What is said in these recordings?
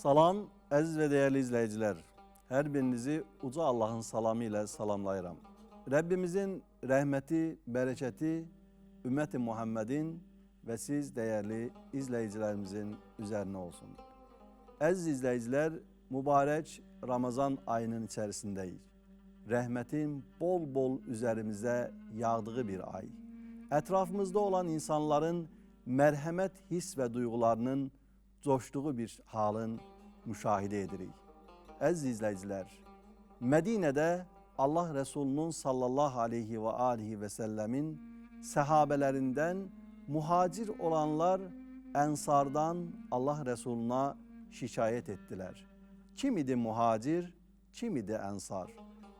Salam, əziz və dəyərli izləyicilər. Hər birinizi uca Allahın salamı ilə salamlayıram. Rəbbimizin rəhməti, bərəkəti, ümmət-i Muhammedin və siz dəyərli izləyicilərimizin üzərinə olsun. Əziz izləyicilər, mübarək Ramazan ayının içərisindəyik. Rəhmətin bol-bol üzərimizə yağdığı bir ay. Ətrafımızda olan insanların mərhəmət hiss və duyğularının coşduğu bir halın müşahidə edirik. Əziz izləyicilər, Mədinədə Allah Rəsulunun sallallahu aleyhi və alihi və səlləmin səhabələrindən muhacir olanlar ənsardan Allah Rəsuluna şikayət etdilər. Kim idi muhacir, kim idi ənsar?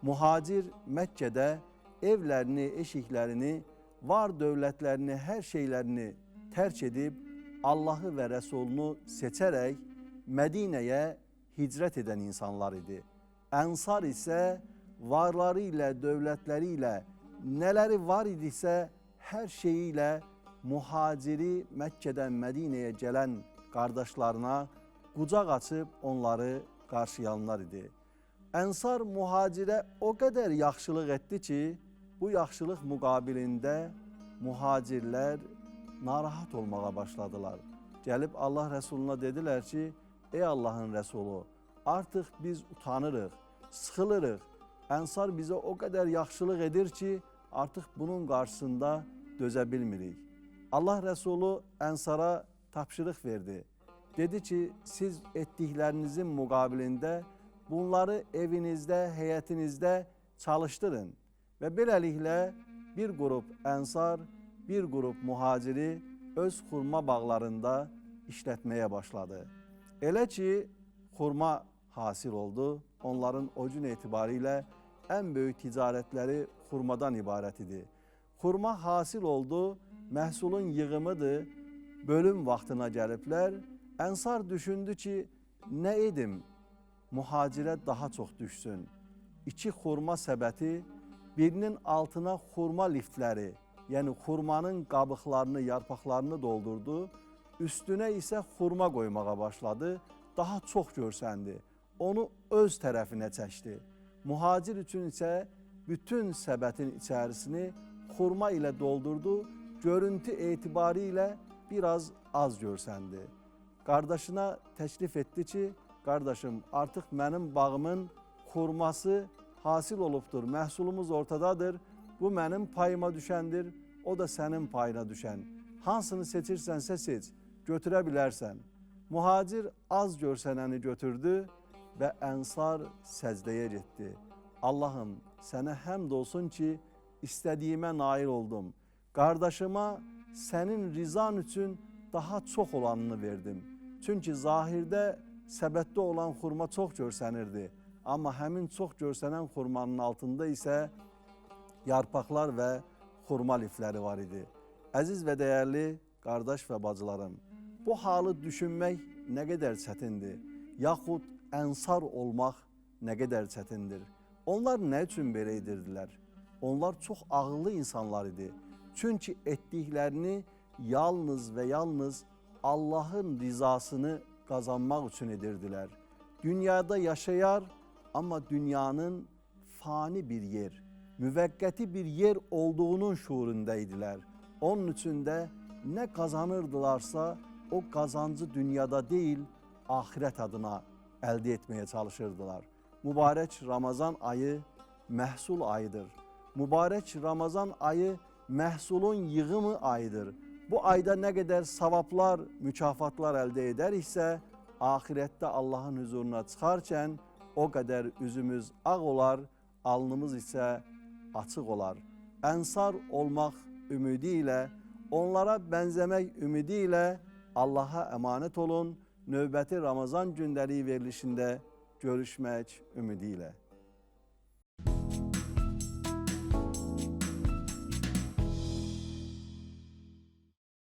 Muhacir Məkkədə evlərini, eşiklərini, var dövlətlərini, hər şeylərini tərk edib Allahı və Rəsulunu seçərək Mədinəyə hicrət edən insanlar idi. Ənsar isə varları ilə, dövlətləri ilə, nələri var idisə hər şeyi ilə muhaciri Məkkədən Mədinəyə gələn qardaşlarına qucaq açıb onları qarşılayanlar idi. Ənsar muhacirə o qədər yaxşılıq etdi ki, bu yaxşılıq müqabilində muhacirlər narahat olmağa başladılar. Gəlib Allah Rəsuluna dedilər ki, ey Allahın Rəsulu, artıq biz utanırıq, sıxılırıq. Ənsar bizə o qədər yaxşılıq edir ki, artıq bunun qarşısında dözə bilmirik. Allah Rəsulu Ənsara tapşırıq verdi. Dedi ki, siz etdiklərinizin müqabilində bunları evinizdə, həyətinizdə çalışdırın. Və beləliklə bir qrup ənsar, bir qrup muhaciri öz xurma bağlarında işlətməyə başladı. Elə ki, xurma hasil oldu. Onların o gün etibarilə ən böyük ticarətləri xurmadan ibarət idi. Xurma hasil oldu, məhsulun yığımıdır, bölüm vaxtına gəliblər. Ənsar düşündü ki, nə edim? Muhacirə daha çox düşsün. 2 xurma səbəti, birinin altına xurma liftləri, yəni xurmanın qabıqlarını, yarpaqlarını doldurdu, üstünə isə xurma qoymağa başladı, daha çox görsəndi, onu öz tərəfinə çəkdi. Muhacir üçün isə bütün səbətin içərisini xurma ilə doldurdu, görüntü etibari ilə biraz az görsəndi. Qardaşına təklif etdi ki, qardaşım, artıq mənim bağımın xurması hasil olubdur, məhsulumuz ortadadır, bu mənim payıma düşəndir, o da sənin payına düşən. Hansını seçirsənsə seç, götürə bilərsən. Muhacir az görsənəni götürdü və ənsar səcdəyə getdi. Allahım, sənə həmd olsun ki, istədiyimə nail oldum. Qardaşıma sənin rizan üçün daha çox olanını verdim. Çünki zahirdə səbətdə olan xurma çox görsənirdi. Amma həmin çox görsənən xurmanın altında isə yarpaqlar və xurma lifləri var idi. Əziz və dəyərli qardaş və bacılarım, bu halı düşünmək nə qədər çətindir? Yaxud ənsar olmaq nə qədər çətindir? Onlar nə üçün belə edirdilər? Onlar çox ağıllı insanlar idi. Çünki etdiklərini yalnız və yalnız Allahın rizasını qazanmaq üçün edirdilər. Dünyada yaşayar, amma dünyanın fani bir yer, müvəqqəti bir yer olduğunun şuurunda idilər. Onun üçün də nə qazanırdılarsa o qazancı dünyada deyil, ahirət adına əldə etməyə çalışırdılar. Mübarək Ramazan ayı məhsul ayıdır. Mübarək Ramazan ayı məhsulun yığımı ayıdır. Bu ayda nə qədər savablar, mükafatlar əldə edəriksə, ahirətdə Allahın huzuruna çıxarkən o qədər üzümüz ağ olar, alnımız isə açıq olar. Ənsar olmaq ümidi ilə, onlara bənzəmək ümidi ilə Allaha əmanət olun. Növbəti Ramazan gündəliyi verilişində görüşmək ümidi ilə.